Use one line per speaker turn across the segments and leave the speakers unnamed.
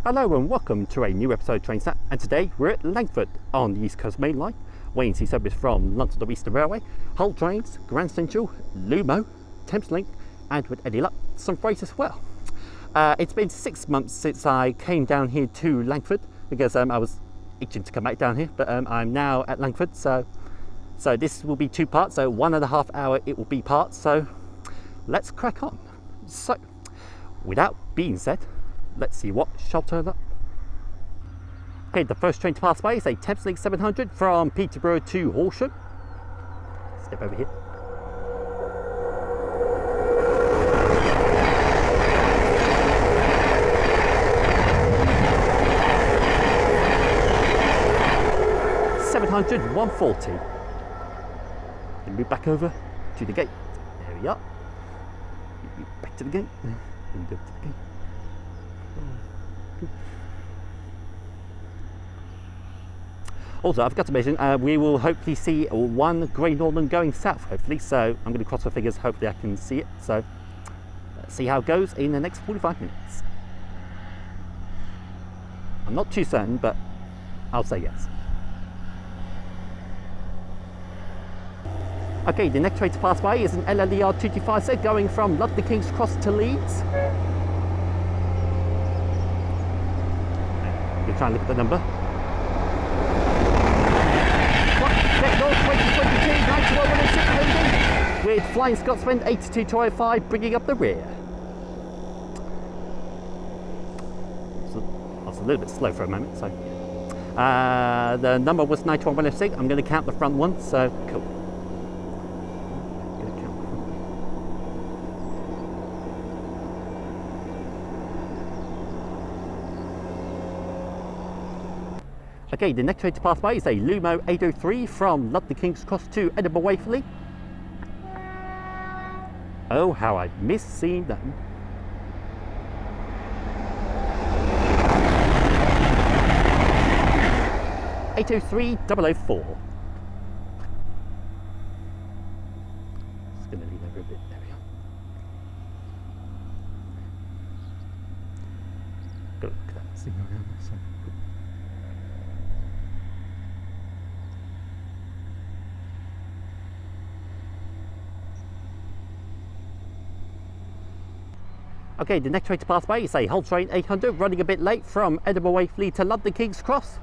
Hello and welcome to a new episode of Train Snap, and today we're at Langford on the East Coast Main Line, waiting to see service from London to Eastern Railway, Hull Trains, Grand Central, Lumo, Thameslink, and with any luck, some freight as well. It's been 6 months since I came down here to Langford because I was itching to come back down here, but I'm now at Langford, so this will be 2 parts, so 1.5 hour it will be parts, so let's crack on. So, without being said, let's see what shall turn up. Okay, the first train to pass by is a Thameslink 700 from Peterborough to Horsham. Step over here. £700, 140. Then move back over to the gate. There we are. Move back to the gate. Then go to the gate. Also, I forgot to mention, we will hopefully see one Great Northern going south, hopefully, so I'm going to cross the figures, hopefully I can see it, so let's see how it goes in the next 45 minutes. I'm not too certain, but I'll say yes. Okay, the next train to pass by is an LLER 225 going from London King's Cross to Leeds. You're trying to look at the number. North 2022, 9116 with Flying Scotsman 82205 bringing up the rear. I was a little bit slow for a moment, so the number was 92106. I'm going to count the front one, so cool. Okay, the next train to pass by is a Lumo 803 from London King's Cross to Edinburgh Waverley. Oh, how I miss seeing them. $803,004. Just going to lean over a bit. There we are. Got to look at that thing around there. So. Okay, the next train to pass by is a Hull Train 800 running a bit late from Edinburgh Waverley to London King's Cross.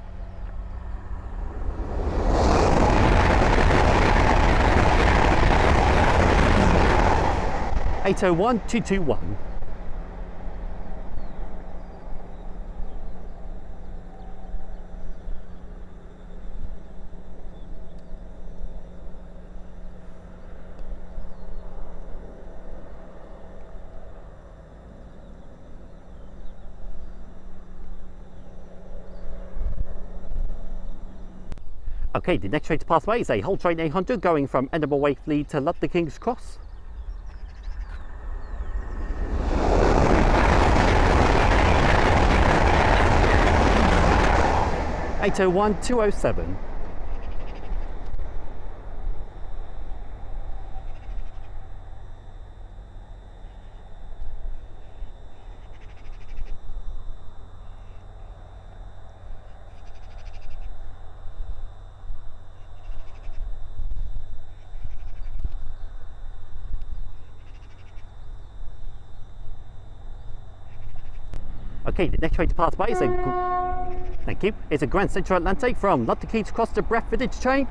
$801,221. Okay, the next train to pass by is a Hull Train 800 going from Edinburgh Waverley to London King's Cross. $801,207. Okay, the next train to pass by is a Grand Central Atlantic from London King's Cross to Bradford Interchange.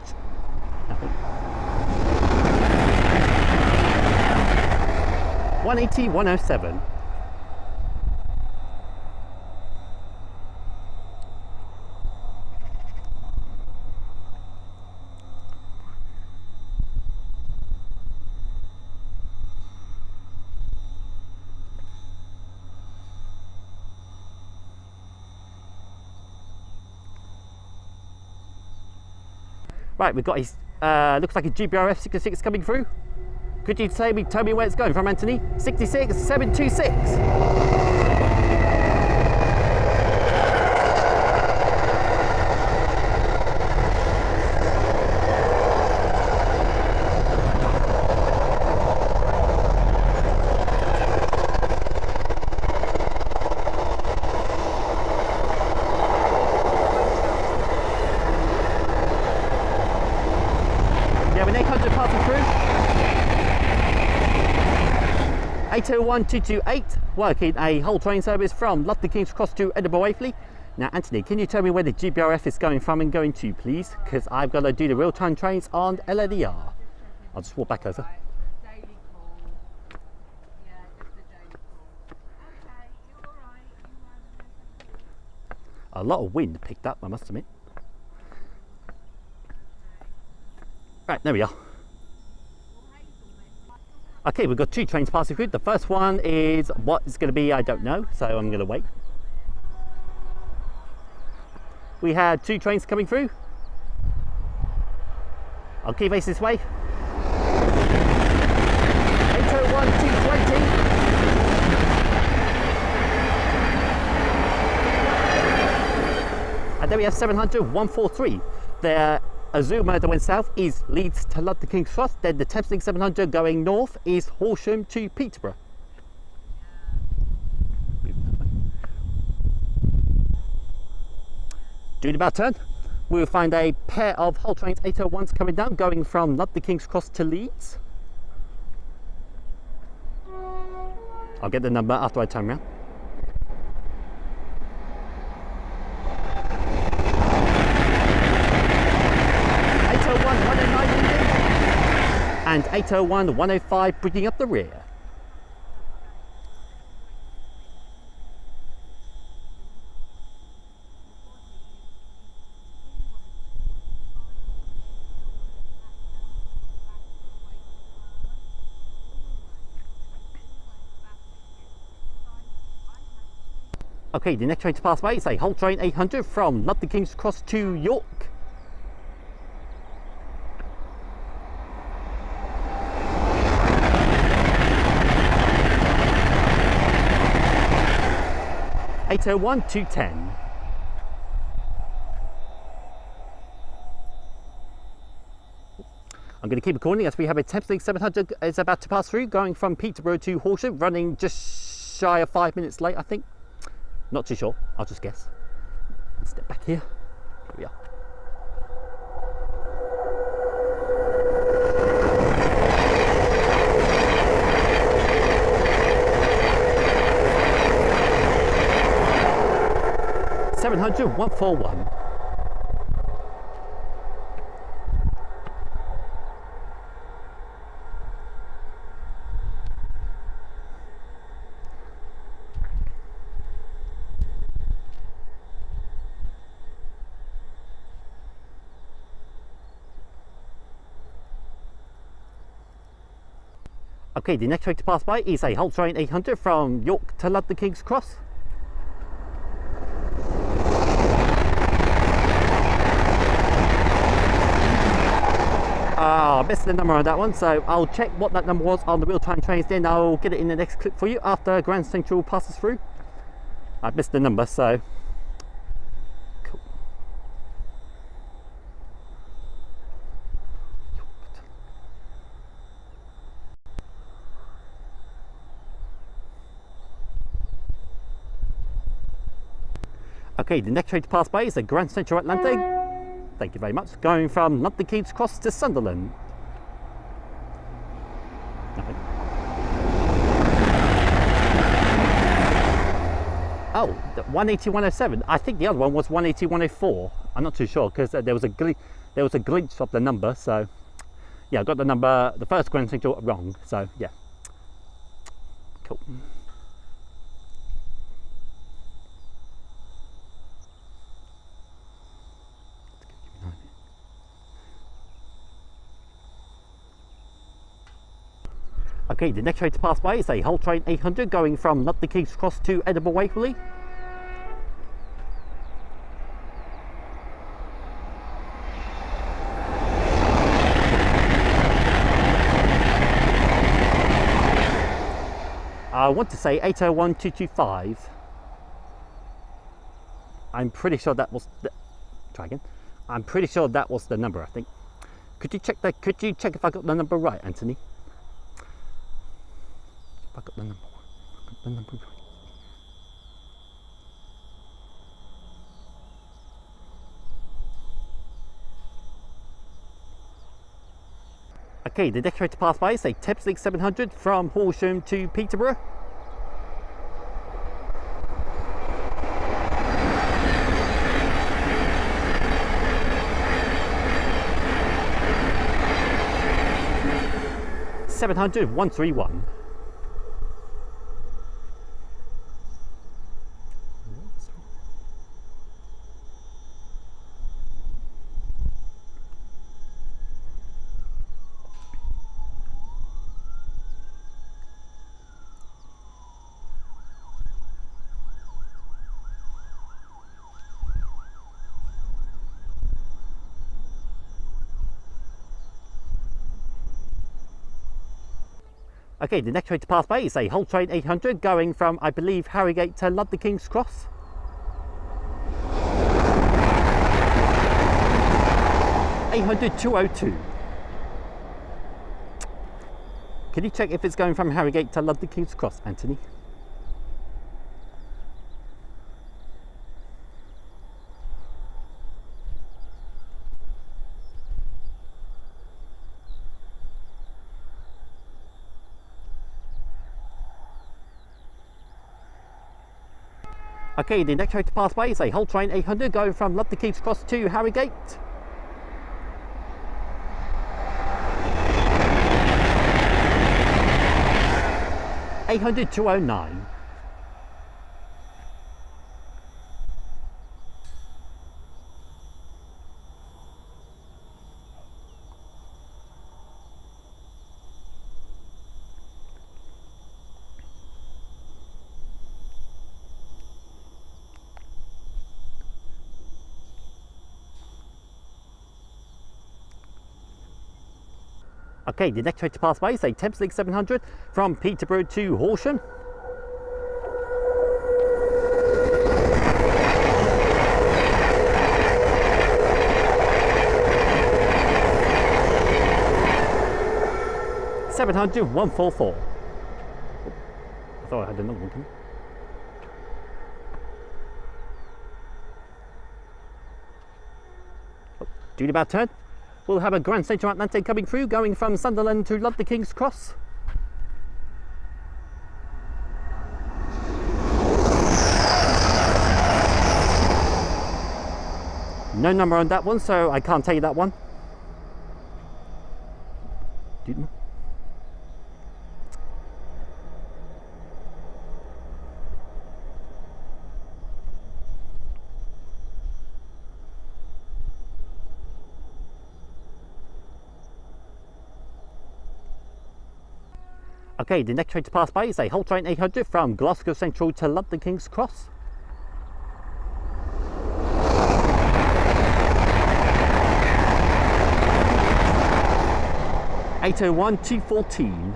$180,107. Right, we've got his, looks like a GBRF 66 coming through. Could you tell me where it's going from, Anthony? 66726. 801228, working a whole train service from London King's Cross to Edinburgh Waverley. Now Anthony, can you tell me where the GBRF is going from and going to, please? Because I've got to do the real-time trains on LNER. I'll just walk back over.
Daily call. Yeah, just a daily call. Okay, you're alright.
A lot of wind picked up, I must admit. Right, there we are. Okay, we've got two trains passing through. The first one is what it's going to be, I don't know, so I'm going to wait. We had two trains coming through. I'll keep face this way. 801 220. And then we have 700 143. The Azuma that went south is Leeds to London King's Cross. Then the Thameslink 700 going north is Horsham to Peterborough. Doing about turn, we will find a pair of Hull trains 801s coming down, going from London King's Cross to Leeds. I'll get the number after I turn around. And 801 105 bringing up the rear. Okay, the next train to pass by is a Hull train 800 from London King's Cross to York. (801 210). I'm going to keep recording as we have a Thameslink 700 is about to pass through, going from Peterborough to Horsham, running just shy of 5 minutes late, I think. Not too sure, I'll just guess. Step back here. Here we are. (700 141). Okay, the next train to pass by is a Hull train 800 from York to London King's Cross. I missed the number on that one, so I'll check what that number was on the real-time trains, then I'll get it in the next clip for you after Grand Central passes through. I missed the number, so cool. Okay, the next train to pass by is a Grand Central Atlantic. Thank you very much. Going from London King's Cross to Sunderland. Nothing. Oh, 180 107. I think the other one was 180 104. I'm not too sure because there was a glitch of the number. So yeah, I got the number, the first Grand Central wrong. So yeah, cool. Okay, the next train to pass by is a Hull train 800 going from London King's Cross to Edinburgh Waverley. I want to say 801 225. I'm pretty sure that was the, try again. I'm pretty sure that was the number, I think. Could you check that? Could you check if I got the number right, Anthony? I got the number. I got the number right. Okay, the next train to pass by is a Thameslink 700 from Horsham to Peterborough. (700) 131. Okay, the next train to pass by is a Hull Train 800 going from, I believe, Harrogate to London King's Cross. (800) 202. Can you check if it's going from Harrogate to London King's Cross, Anthony? Okay, the next train to pass by is a Hull Train 800 going from London King's Cross to Harrogate. (800) 209. Okay, the next train to pass by is a Thameslink 700 from Peterborough to Horsham. (700) 144. I thought I had another one coming. Doing about turn. We'll have a Grand Central Atlantic coming through, going from Sunderland to London King's Cross. No number on that one, so I can't tell you that one. Okay, the next train to pass by is a Hull Train 800 from Glasgow Central to London King's Cross. (801) 214.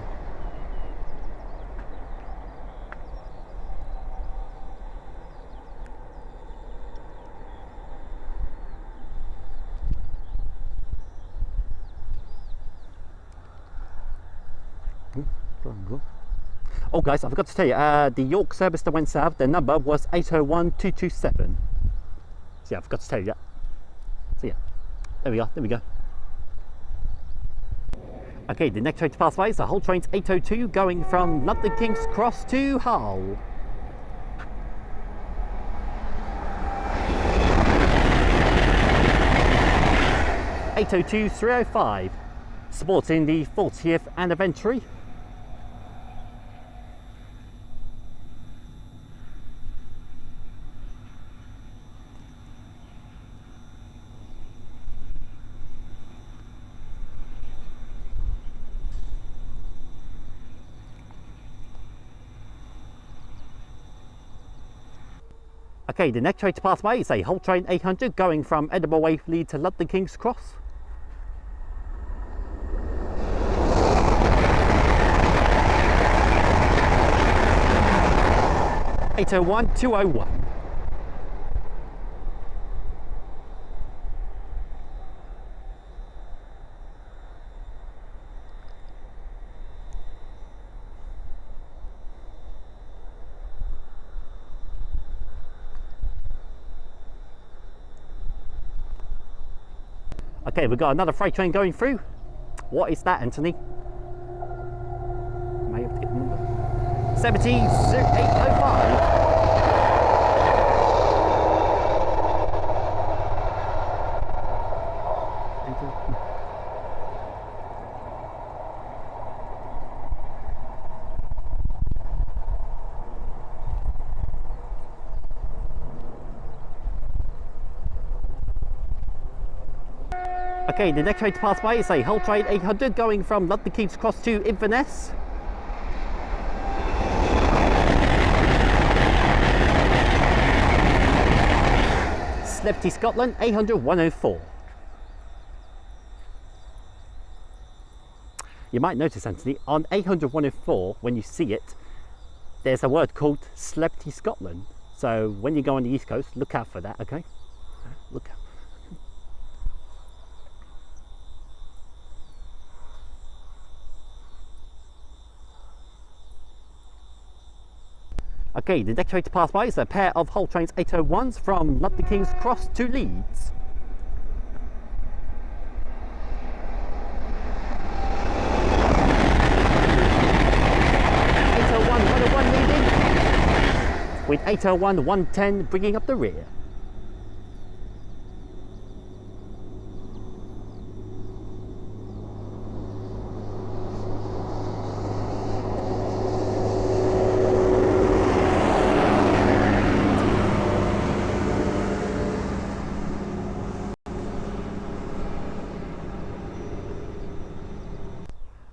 Oh guys, I forgot to tell you, the York service that went south, their number was 801 227. So yeah, I forgot to tell you that. So yeah, there we go. Okay, the next train to pass by is the Hull Trains 802 going from London King's Cross to Hull. (802) 305, supporting the 40th anniversary. Okay, the next train to pass by is a Hull Train 800 going from Edinburgh Waverley to London King's Cross. (801) 201. Okay, we've got another freight train going through. What is that, Anthony? May have to get the number. 70805. Okay, the next train to pass by is a Hull Train 800 going from London King's Cross to Inverness. Celebrity Scotland 800 104. You might notice, Anthony, on 800 104, when you see it, there's a word called Celebrity Scotland. So when you go on the East Coast, look out for that, okay? Look out. Okay, the next train to pass by is a pair of Hull Trains 801s from London King's Cross to Leeds. With 801 110 bringing up the rear.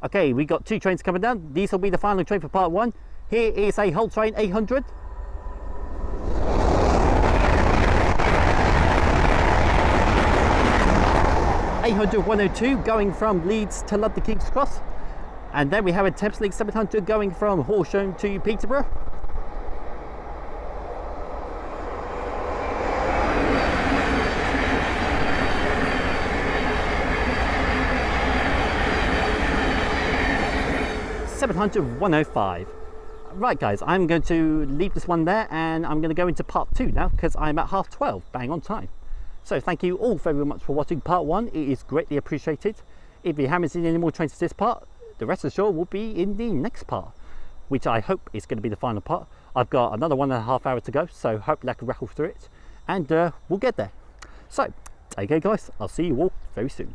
Okay, we got 2 trains coming down. These will be the final train for part 1. Here is a Hull Train 800. (800 102) going from Leeds to London King's Cross, and then we have a Thameslink 700 going from Horsham to Peterborough. (700 105). Right guys, I'm going to leave this one there and I'm going to go into part 2 now because I'm at 12:30, bang on time. So thank you all very much for watching part 1. It is greatly appreciated. If you haven't seen any more trains to this part, the rest of the show will be in the next part, which I hope is going to be the final part. I've got another 1.5 hours to go, so hopefully I can rattle through it and we'll get there. So take care guys, I'll see you all very soon.